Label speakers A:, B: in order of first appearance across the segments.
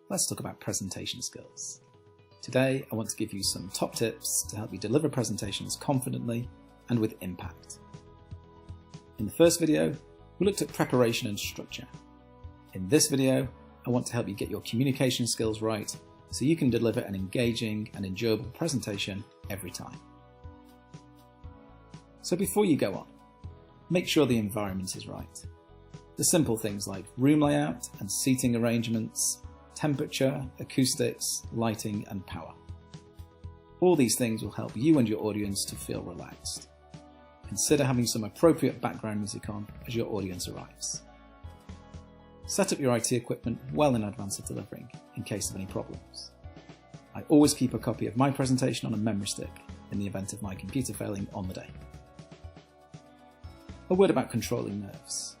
A: let's talk about presentation skills. Today, I want to give you some top tips to help you deliver presentations confidently and with impact. In the first video, we looked at preparation and structure. In this video, I want to help you get your communication skills right so you can deliver an engaging and enjoyable presentation every time. So before you go on, make sure the environment is right. The simple things like room layout and seating arrangements, temperature, acoustics, lighting and power. All these things will help you and your audience to feel relaxed. Consider having some appropriate background music on as your audience arrives. Set up your IT equipment well in advance of delivering in case of any problems. I always keep a copy of my presentation on a memory stick in the event of my computer failing on the day. A word about controlling nerves.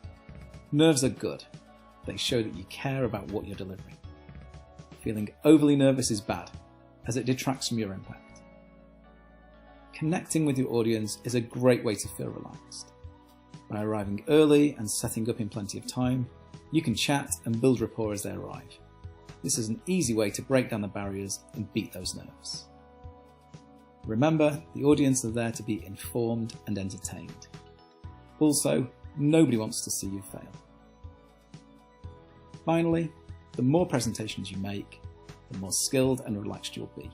A: Nerves are good. They show that you care about what you're delivering. Feeling overly nervous is bad, as it detracts from your impact. Connecting with your audience is a great way to feel relaxed. By arriving early and setting up in plenty of time, you can chat and build rapport as they arrive. This is an easy way to break down the barriers and beat those nerves. Remember, the audience are there to be informed and entertained. Also, nobody wants to see you fail. Finally, the more presentations you make, the more skilled and relaxed you'll be.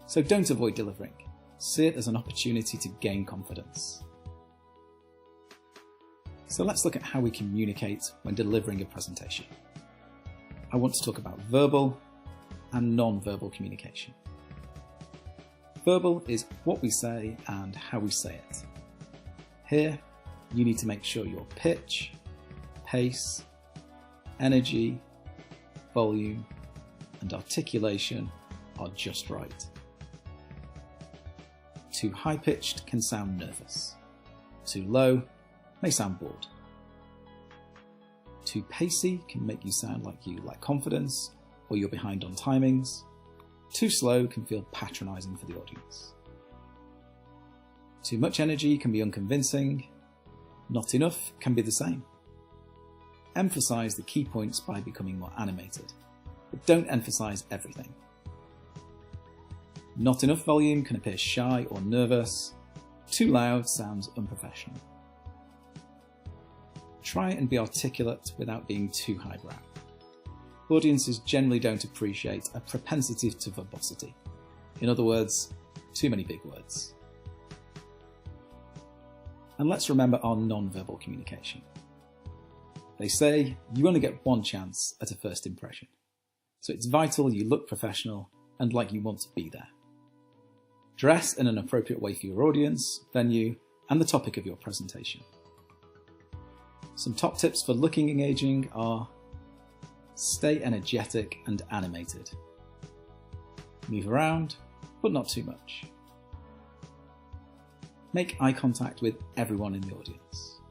A: So don't avoid delivering. See it as an opportunity to gain confidence. So let's look at how we communicate when delivering a presentation. I want to talk about verbal and non-verbal communication. Verbal is what we say and how we say it. Here, you need to make sure your pitch, pace, energy, volume, and articulation are just right. Too high-pitched can sound nervous. Too low may sound bored. Too pacey can make you sound like you lack confidence or you're behind on timings. Too slow can feel patronising for the audience. Too much energy can be unconvincing. Not enough can be the same. Emphasise the key points by becoming more animated, but don't emphasise everything. Not enough volume can appear shy or nervous. Too loud sounds unprofessional. Try and be articulate without being too highbrow. Audiences generally don't appreciate a propensity to verbosity. In other words, too many big words. And let's remember our non-verbal communication. They say you only get one chance at a first impression, so it's vital you look professional and like you want to be there. Dress in an appropriate way for your audience, venue, and the topic of your presentation. Some top tips for looking engaging are: stay energetic and animated. Move around, but not too much. Make eye contact with everyone in the audience.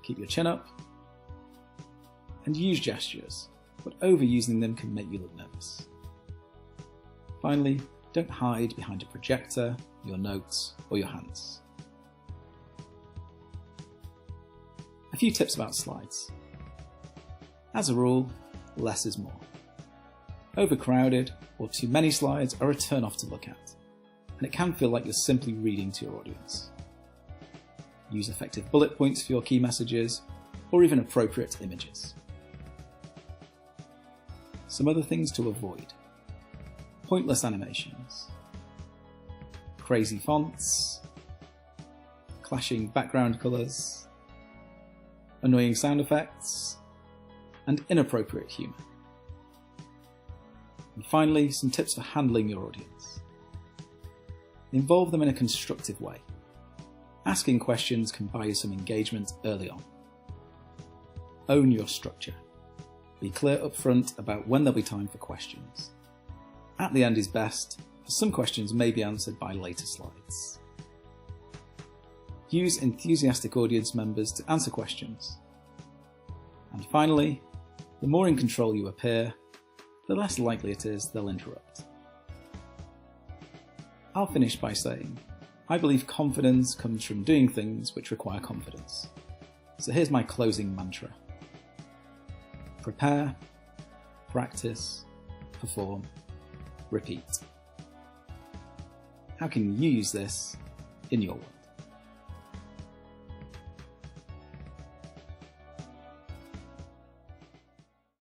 A: Keep your chin up. And use gestures, but overusing them can make you look nervous. Finally, don't hide behind a projector, your notes, or your hands. A few tips about slides. As a rule, less is more. Overcrowded or too many slides are a turn-off to look at, and it can feel like you're simply reading to your audience. Use effective bullet points for your key messages, or even appropriate images. Some other things to avoid: pointless animations, crazy fonts, clashing background colours, annoying sound effects, and inappropriate humour. And finally, some tips for handling your audience. Involve them in a constructive way. Asking questions can buy you some engagement early on. Own your structure. Be clear up front about when there'll be time for questions. At the end is best, as some questions may be answered by later slides. Use enthusiastic audience members to answer questions. And finally, the more in control you appear, the less likely it is they'll interrupt. I'll finish by saying, I believe confidence comes from doing things which require confidence. So here's my closing mantra. Prepare, Practice, perform, repeat. How can you use this in your work?